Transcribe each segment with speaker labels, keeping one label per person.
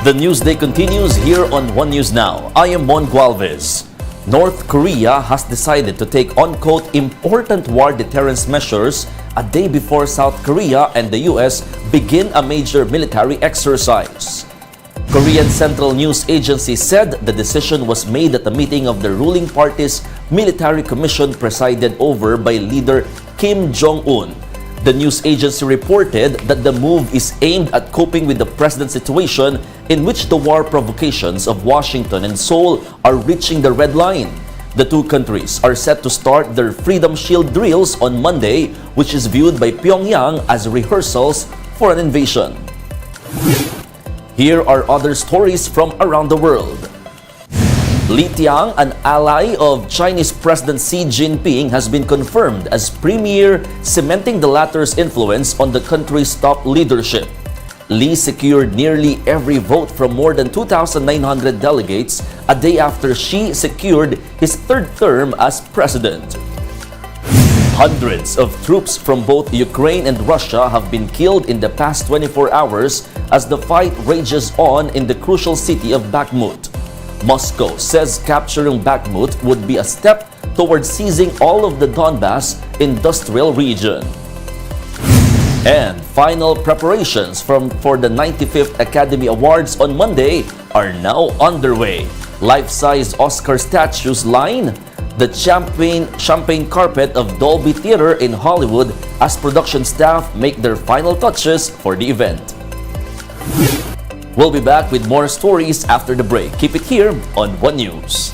Speaker 1: The Newsday continues here on One News Now. I am Mon Gualvez. North Korea has decided to take unquote important war deterrence measures a day before South Korea and the US begin a major military exercise. Korean Central News Agency said the decision was made at a meeting of the ruling party's military commission presided over by leader Kim Jong-un. The news agency reported that the move is aimed at coping with the present situation in which the war provocations of Washington and Seoul are reaching the red line. The two countries are set to start their Freedom Shield drills on Monday, which is viewed by Pyongyang as rehearsals for an invasion. Here are other stories from around the world. Li Tiang, an ally of Chinese President Xi Jinping, has been confirmed as premier, cementing the latter's influence on the country's top leadership. Li secured nearly every vote from more than 2,900 delegates a day after Xi secured his third term as president. Hundreds of troops from both Ukraine and Russia have been killed in the past 24 hours as the fight rages on in the crucial city of Bakhmut. Moscow says capturing Bakhmut would be a step towards seizing all of the Donbas industrial region. And final preparations for the 95th Academy Awards on Monday are now underway. Life-size Oscar statues line the champagne carpet of Dolby Theatre in Hollywood as production staff make their final touches for the event. We'll be back with more stories after the break. Keep it here on One News.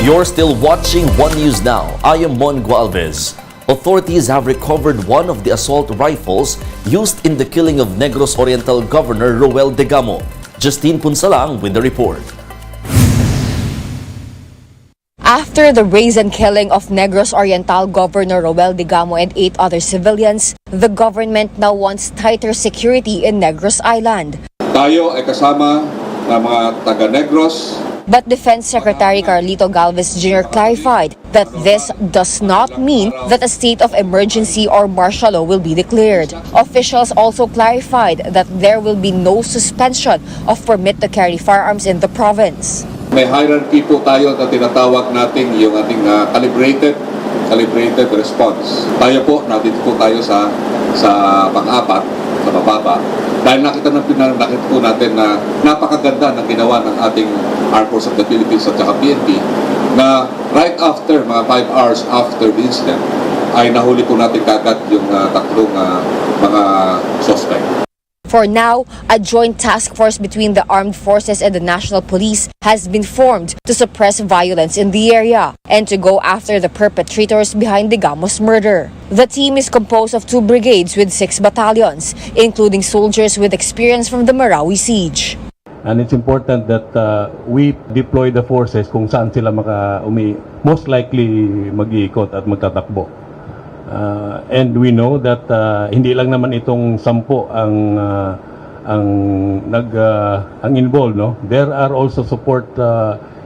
Speaker 1: You're still watching One News Now. I am Mon Gualvez. Authorities have recovered one of the assault rifles used in the killing of Negros Oriental Governor Roel Degamo. Justine Punsalang with the report.
Speaker 2: After the brazen killing of Negros Oriental Governor Roel Degamo and 8 other civilians, the government now wants tighter security in Negros Island.
Speaker 3: Tayo ay kasama ng mga taga-Negros.
Speaker 2: But Defense Secretary Carlito Galvez Jr. clarified that this does not mean that a state of emergency or martial law will be declared. Officials also clarified that there will be no suspension of permit to carry firearms in the province.
Speaker 3: May hierarchy po tayo na tinatawag natin yung ating calibrated response. Tayo po, nandito po tayo sa pang-apat, sa mababa. Dahil nakita po natin na napakaganda ng ginawa ng ating Armed Forces of the Philippines at saka PNP na right after, mga 5 hours after the incident, ay nahuli po natin kagad yung tatlong mga suspect.
Speaker 2: For now, a joint task force between the armed forces and the National Police has been formed to suppress violence in the area and to go after the perpetrators behind Degamo's murder. The team is composed of 2 brigades with 6 battalions, including soldiers with experience from the Marawi siege.
Speaker 4: And it's important that we deploy the forces kung saan sila most likely mag-iikot at magtatakbo. And we know that hindi lang naman itong 10 ang involved, no? There are also support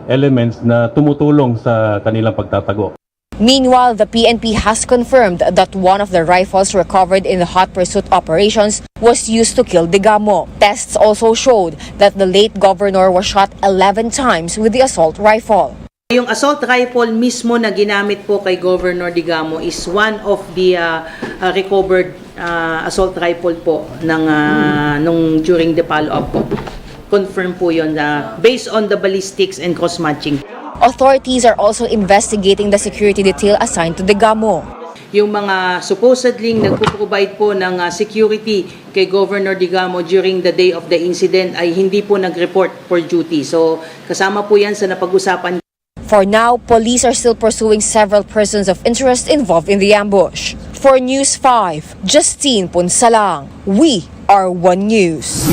Speaker 4: elements na tumutulong sa kanilang pagtatago.
Speaker 2: Meanwhile, the PNP has confirmed that one of the rifles recovered in the hot pursuit operations was used to kill Degamo. Tests also showed that the late governor was shot 11 times with the assault rifle.
Speaker 5: Yung assault rifle mismo na ginamit po kay Governor Degamo is one of the recovered assault rifle po nung during the follow-up po. Confirm po yun based on the ballistics and cross-matching.
Speaker 2: Authorities are also investigating the security detail assigned to Degamo.
Speaker 5: Yung mga supposedly nagpo-provide po ng security kay Governor Degamo during the day of the incident ay hindi po nag-report for duty. So kasama po yan sa napag-usapan.
Speaker 2: For now, police are still pursuing several persons of interest involved in the ambush. For News 5, Justine Punsalang, we are One News.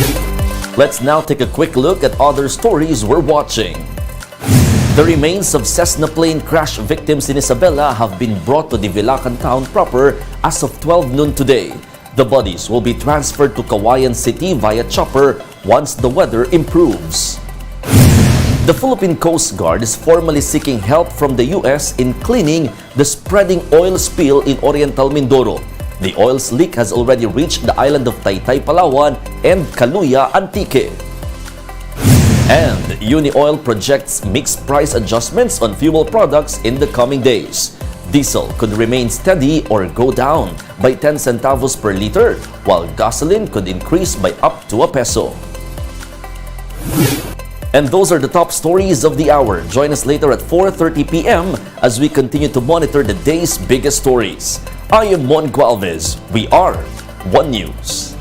Speaker 1: Let's now take a quick look at other stories we're watching. The remains of Cessna plane crash victims in Isabela have been brought to the Vilacan town proper as of 12 noon today. The bodies will be transferred to Kawayan City via chopper once the weather improves. The Philippine Coast Guard is formally seeking help from the U.S. in cleaning the spreading oil spill in Oriental Mindoro. The oil's leak has already reached the island of Taytay, Palawan and Caluya, Antique. And UniOil projects mixed price adjustments on fuel products in the coming days. Diesel could remain steady or go down by 10 centavos per liter, while gasoline could increase by up to a peso. And those are the top stories of the hour. Join us later at 4:30 p.m. as we continue to monitor the day's biggest stories. I am Mon Gualvez. We are One News.